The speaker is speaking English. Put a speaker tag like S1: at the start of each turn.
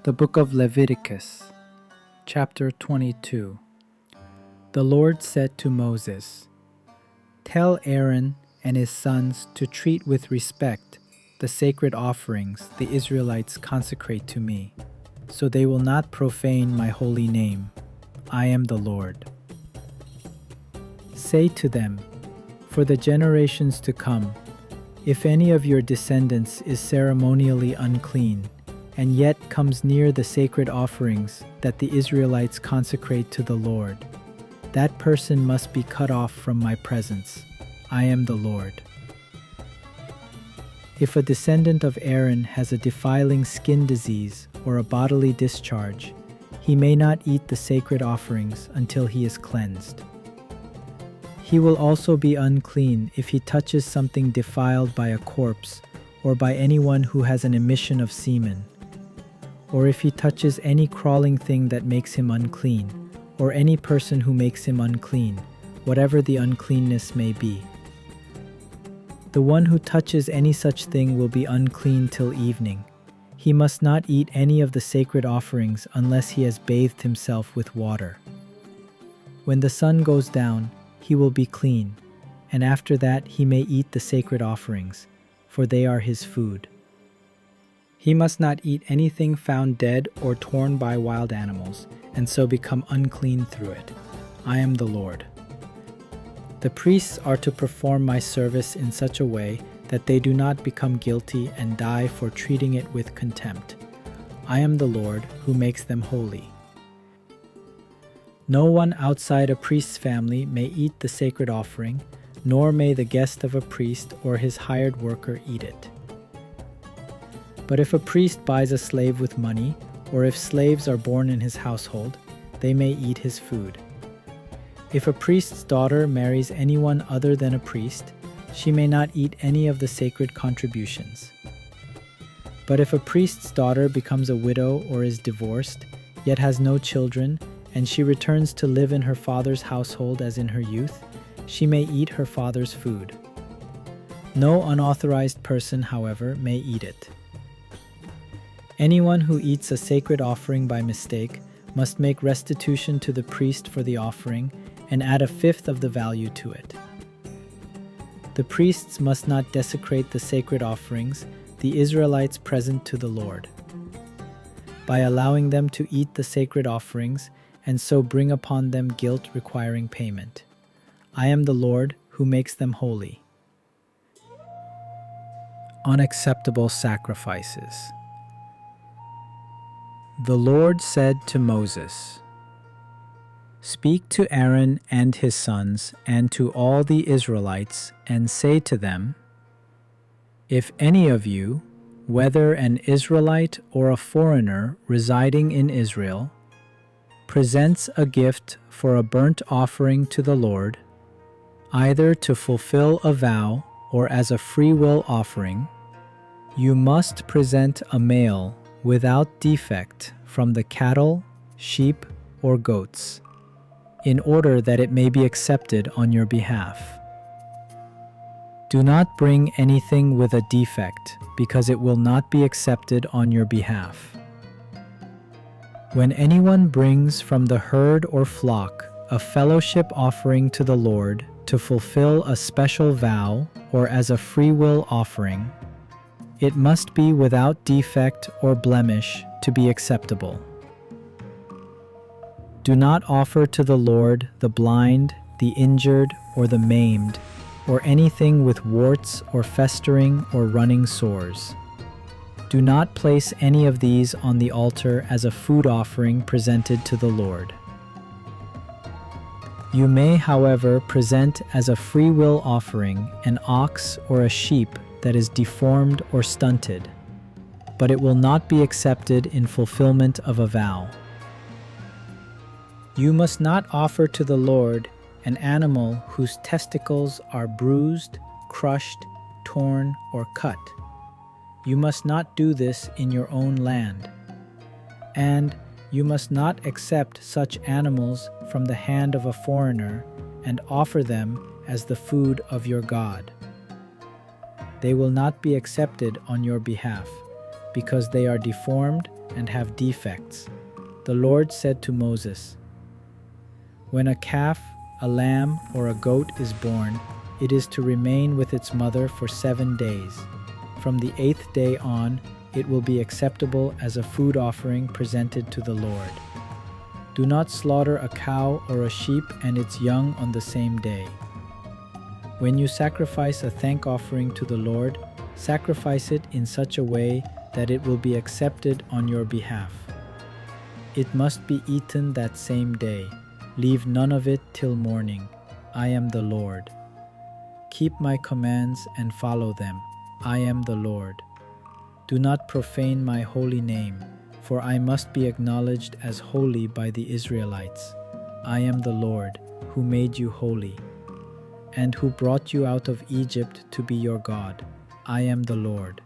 S1: The book of Leviticus, chapter 22. The Lord said to Moses, "Tell Aaron and his sons to treat with respect the sacred offerings the Israelites consecrate to me, so they will not profane my holy name. I am the Lord. Say to them, for the generations to come, if any of your descendants is ceremonially unclean, and yet comes near the sacred offerings that the Israelites consecrate to the Lord, that person must be cut off from my presence. I am the Lord. If a descendant of Aaron has a defiling skin disease or a bodily discharge, he may not eat the sacred offerings until he is cleansed. He will also be unclean if he touches something defiled by a corpse or by anyone who has an emission of semen, or if he touches any crawling thing that makes him unclean, or any person who makes him unclean, whatever the uncleanness may be. The one who touches any such thing will be unclean till evening. He must not eat any of the sacred offerings unless he has bathed himself with water. When the sun goes down, he will be clean, and after that he may eat the sacred offerings, for they are his food. He must not eat anything found dead or torn by wild animals, and so become unclean through it. I am the Lord. The priests are to perform my service in such a way that they do not become guilty and die for treating it with contempt. I am the Lord who makes them holy. No one outside a priest's family may eat the sacred offering, nor may the guest of a priest or his hired worker eat it. But if a priest buys a slave with money, or if slaves are born in his household, they may eat his food. If a priest's daughter marries anyone other than a priest, she may not eat any of the sacred contributions. But if a priest's daughter becomes a widow or is divorced, yet has no children, and she returns to live in her father's household as in her youth, she may eat her father's food. No unauthorized person, however, may eat it. Anyone who eats a sacred offering by mistake must make restitution to the priest for the offering and add a fifth of the value to it. The priests must not desecrate the sacred offerings the Israelites present to the Lord, by allowing them to eat the sacred offerings and so bring upon them guilt requiring payment. I am the Lord who makes them holy. Unacceptable sacrifices. The Lord said to Moses, "Speak to Aaron and his sons and to all the Israelites and say to them, if any of you, whether an Israelite or a foreigner residing in Israel, presents a gift for a burnt offering to the Lord, either to fulfill a vow or as a free will offering, you must present a male without defect from the cattle, sheep, or goats, in order that it may be accepted on your behalf. Do not bring anything with a defect, because it will not be accepted on your behalf. When anyone brings from the herd or flock a fellowship offering to the Lord to fulfill a special vow or as a free will offering, it must be without defect or blemish to be acceptable. Do not offer to the Lord the blind, the injured, or the maimed, or anything with warts or festering or running sores. Do not place any of these on the altar as a food offering presented to the Lord. You may, however, present as a free will offering an ox or a sheep that is deformed or stunted, but it will not be accepted in fulfillment of a vow. You must not offer to the Lord an animal whose testicles are bruised, crushed, torn, or cut. You must not do this in your own land. And you must not accept such animals from the hand of a foreigner and offer them as the food of your God. They will not be accepted on your behalf, because they are deformed and have defects. The Lord said to Moses, "When a calf, a lamb, or a goat is born, it is to remain with its mother for 7 days. From the 8th day on, it will be acceptable as a food offering presented to the Lord. Do not slaughter a cow or a sheep and its young on the same day. When you sacrifice a thank offering to the Lord, sacrifice it in such a way that it will be accepted on your behalf. It must be eaten that same day. Leave none of it till morning. I am the Lord. Keep my commands and follow them. I am the Lord. Do not profane my holy name, for I must be acknowledged as holy by the Israelites. I am the Lord, who made you holy, and who brought you out of Egypt to be your God. I am the Lord.